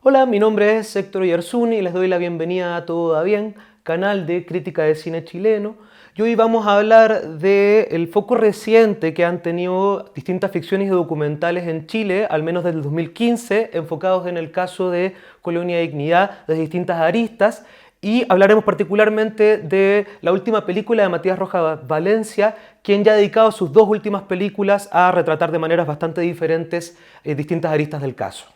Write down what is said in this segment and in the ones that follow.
Hola, mi nombre es Héctor Yarzún y les doy la bienvenida a Todo Va Bien, canal de crítica de cine chileno. Y hoy vamos a hablar del foco reciente que han tenido distintas ficciones y documentales en Chile, al menos desde el 2015, enfocados en el caso de Colonia Dignidad, de distintas aristas. Y hablaremos particularmente de la última película de Matías Rojas Valencia, quien ya ha dedicado sus dos últimas películas a retratar de maneras bastante diferentes distintas aristas del caso.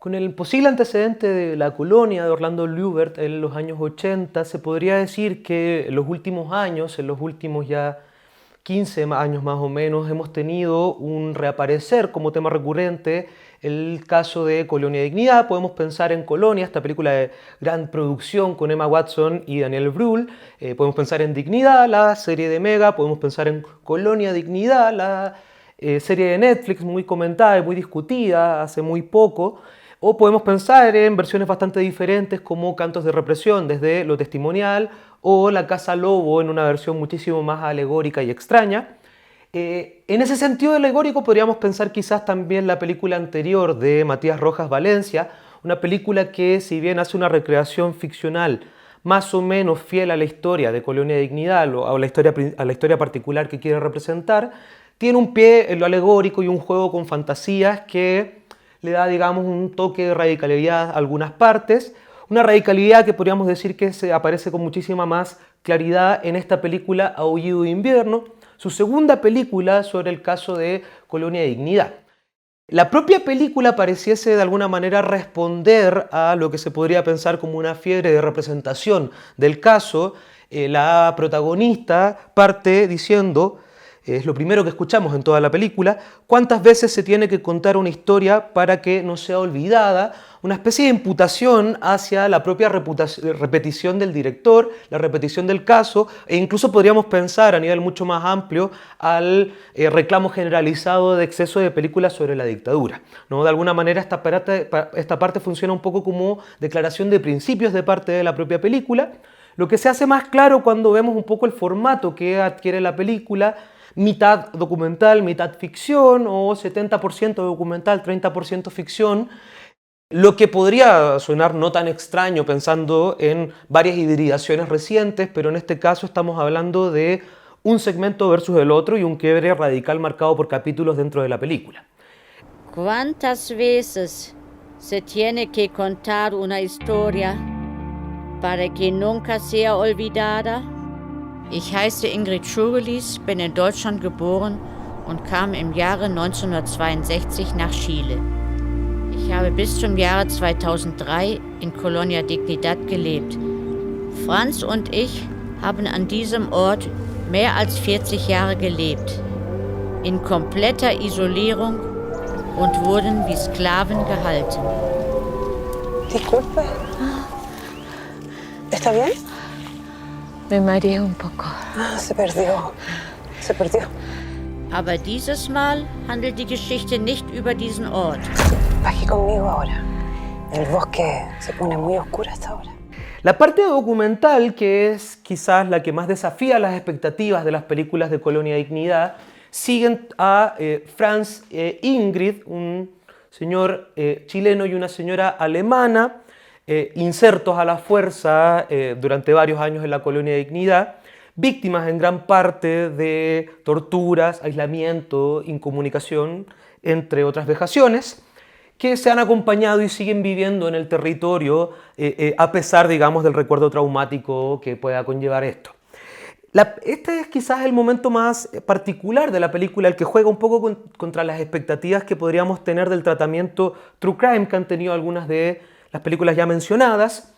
Con el posible antecedente de La Colonia de Orlando Ljubert en los años 80, se podría decir que en los últimos años, en los últimos ya 15 años más o menos, hemos tenido un reaparecer como tema recurrente el caso de Colonia Dignidad. Podemos pensar en Colonia, esta película de gran producción con Emma Watson y Daniel Brühl. Podemos pensar en Dignidad, la serie de Mega. Podemos pensar en Colonia Dignidad, la serie de Netflix muy comentada y muy discutida hace muy poco. O podemos pensar en versiones bastante diferentes como Cantos de Represión desde lo testimonial o La Casa Lobo en una versión muchísimo más alegórica y extraña. En ese sentido alegórico podríamos pensar quizás también la película anterior de Matías Rojas Valencia, una película que si bien hace una recreación ficcional más o menos fiel a la historia de Colonia Dignidad o a la historia particular que quiere representar, tiene un pie en lo alegórico y un juego con fantasías que le da, digamos, un toque de radicalidad a algunas partes, una radicalidad que podríamos decir que se aparece con muchísima más claridad en esta película Aullido de Invierno, su segunda película sobre el caso de Colonia Dignidad. La propia película pareciese de alguna manera responder a lo que se podría pensar como una fiebre de representación del caso. La protagonista parte diciendo, es lo primero que escuchamos en toda la película, cuántas veces se tiene que contar una historia para que no sea olvidada, una especie de imputación hacia la propia repetición del director, la repetición del caso, e incluso podríamos pensar a nivel mucho más amplio al reclamo generalizado de exceso de películas sobre la dictadura, ¿no? De alguna manera esta parte funciona un poco como declaración de principios de parte de la propia película, lo que se hace más claro cuando vemos un poco el formato que adquiere la película, mitad documental, mitad ficción, o 70% documental, 30% ficción, lo que podría sonar no tan extraño pensando en varias hibridaciones recientes, pero en este caso estamos hablando de un segmento versus el otro y un quiebre radical marcado por capítulos dentro de la película. ¿Cuántas veces se tiene que contar una historia para que nunca sea olvidada? Ich heiße Ingrid Schugelis, bin in Deutschland geboren und kam im Jahre 1962 nach Chile. Ich habe bis zum Jahre 2003 in Colonia Dignidad gelebt. Franz und ich haben an diesem Ort mehr als 40 Jahre gelebt, in kompletter Isolierung und wurden wie Sklaven gehalten. Disculpe. ¿Está bien? Me mareé un poco. Se perdió. Se perdió. Aber dieses Mal handelt die Geschichte nicht über diesen Ort. Baje conmigo ahora. El bosque se pone muy oscuro hasta ahora. La parte documental, que es quizás la que más desafía las expectativas de las películas de Colonia Dignidad, siguen a Franz e Ingrid, un señor chileno y una señora alemana, insertos a la fuerza durante varios años en la Colonia Dignidad, víctimas en gran parte de torturas, aislamiento, incomunicación, entre otras vejaciones, que se han acompañado y siguen viviendo en el territorio a pesar, digamos, del recuerdo traumático que pueda conllevar esto. Este es quizás el momento más particular de la película, el que juega un poco contra las expectativas que podríamos tener del tratamiento true crime que han tenido algunas de las películas ya mencionadas,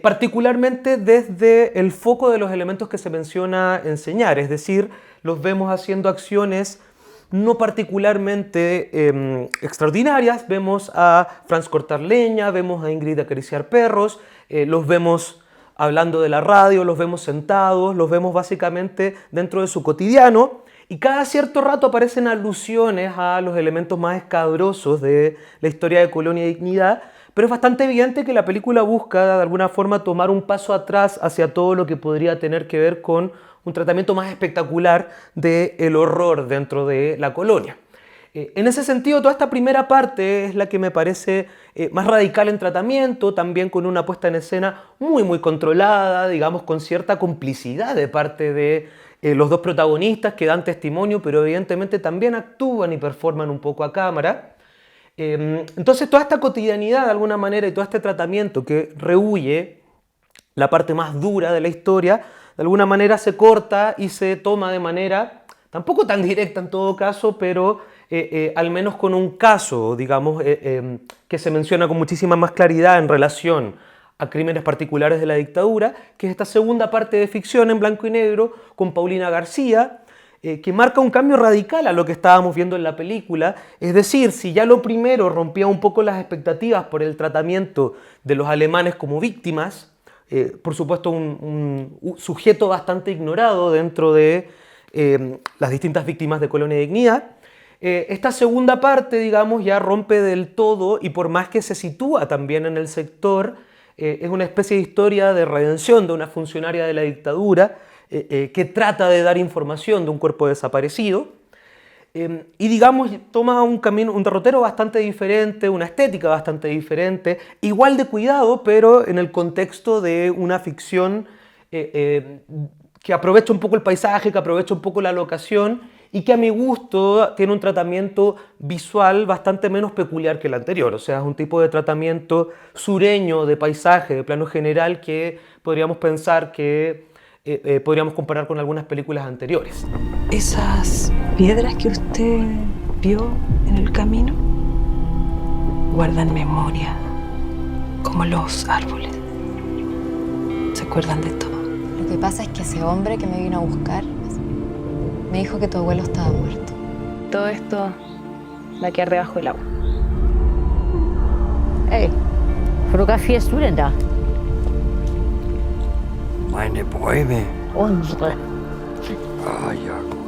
particularmente desde el foco de los elementos que se menciona enseñar, es decir, los vemos haciendo acciones no particularmente extraordinarias. Vemos a Franz cortar leña, vemos a Ingrid acariciar perros, los vemos hablando de la radio, los vemos sentados, los vemos básicamente dentro de su cotidiano, y cada cierto rato aparecen alusiones a los elementos más escabrosos de la historia de Colonia Dignidad, pero es bastante evidente que la película busca de alguna forma tomar un paso atrás hacia todo lo que podría tener que ver con un tratamiento más espectacular del horror dentro de la colonia. En ese sentido, toda esta primera parte es la que me parece más radical en tratamiento, también con una puesta en escena muy controlada, digamos, con cierta complicidad de parte de los dos protagonistas que dan testimonio, pero evidentemente también actúan y performan un poco a cámara. Entonces toda esta cotidianidad de alguna manera y todo este tratamiento que rehuye la parte más dura de la historia, de alguna manera se corta y se toma de manera, tampoco tan directa en todo caso, pero al menos con un caso, digamos, que se menciona con muchísima más claridad en relación a crímenes particulares de la dictadura, que es esta segunda parte de ficción en blanco y negro con Paulina García, que marca un cambio radical a lo que estábamos viendo en la película. Es decir, si ya lo primero rompía un poco las expectativas por el tratamiento de los alemanes como víctimas, por supuesto un sujeto bastante ignorado dentro de las distintas víctimas de Colonia Dignidad, esta segunda parte, digamos, ya rompe del todo y por más que se sitúa también en el sector, es una especie de historia de redención de una funcionaria de la dictadura que trata de dar información de un cuerpo desaparecido y digamos toma un camino, un derrotero bastante diferente, una estética bastante diferente, igual de cuidado, pero en el contexto de una ficción que aprovecha un poco el paisaje, que aprovecha un poco la locación y que a mi gusto tiene un tratamiento visual bastante menos peculiar que el anterior. O sea, es un tipo de tratamiento sureño, de paisaje, de plano general que podríamos pensar que podríamos comparar con algunas películas anteriores. ¿Esas piedras que usted vio en el camino guardan memoria, como los árboles? ¿Se acuerdan de todo? Lo que pasa es que ese hombre que me vino a buscar me dijo que tu abuelo estaba muerto. Todo esto va a quedar debajo del agua. Hey, fotografierst du denn da? Meine Bäume. Unsere. Ah, ja, gut.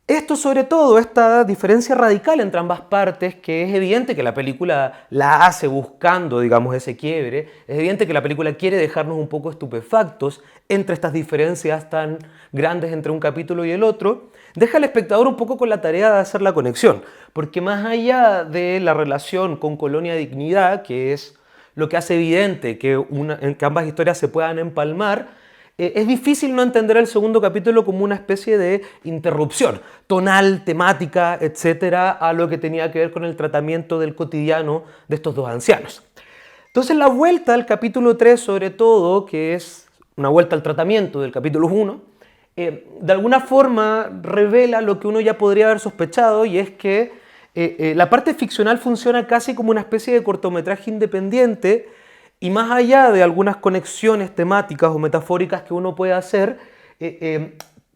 Esto sobre todo, esta diferencia radical entre ambas partes, que es evidente que la película la hace buscando, digamos, ese quiebre, es evidente que la película quiere dejarnos un poco estupefactos entre estas diferencias tan grandes entre un capítulo y el otro, deja al espectador un poco con la tarea de hacer la conexión, porque más allá de la relación con Colonia Dignidad, que es lo que hace evidente que ambas historias se puedan empalmar, es difícil no entender el segundo capítulo como una especie de interrupción tonal, temática, etcétera, a lo que tenía que ver con el tratamiento del cotidiano de estos dos ancianos. Entonces la vuelta al capítulo 3, sobre todo, que es una vuelta al tratamiento del capítulo 1, de alguna forma revela lo que uno ya podría haber sospechado, y es que la parte ficcional funciona casi como una especie de cortometraje independiente. Y más allá de algunas conexiones temáticas o metafóricas que uno puede hacer,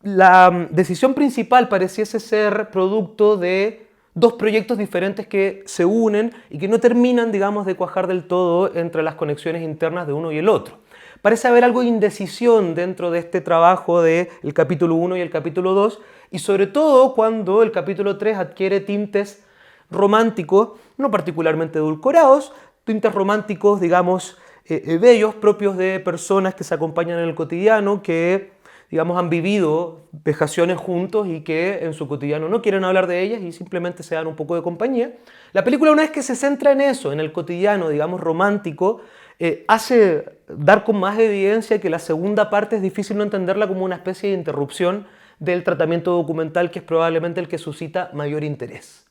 la decisión principal pareciese ser producto de dos proyectos diferentes que se unen y que no terminan, digamos, de cuajar del todo entre las conexiones internas de uno y el otro. Parece haber algo de indecisión dentro de este trabajo del capítulo 1 y el capítulo 2, y sobre todo cuando el capítulo 3 adquiere tintes románticos, no particularmente edulcorados, tintes románticos, digamos, bellos, propios de personas que se acompañan en el cotidiano, que, digamos, han vivido vejaciones juntos y que en su cotidiano no quieren hablar de ellas y simplemente se dan un poco de compañía. La película, una vez que se centra en eso, en el cotidiano, digamos, romántico, hace dar con más evidencia que la segunda parte es difícil no entenderla como una especie de interrupción del tratamiento documental, que es probablemente el que suscita mayor interés.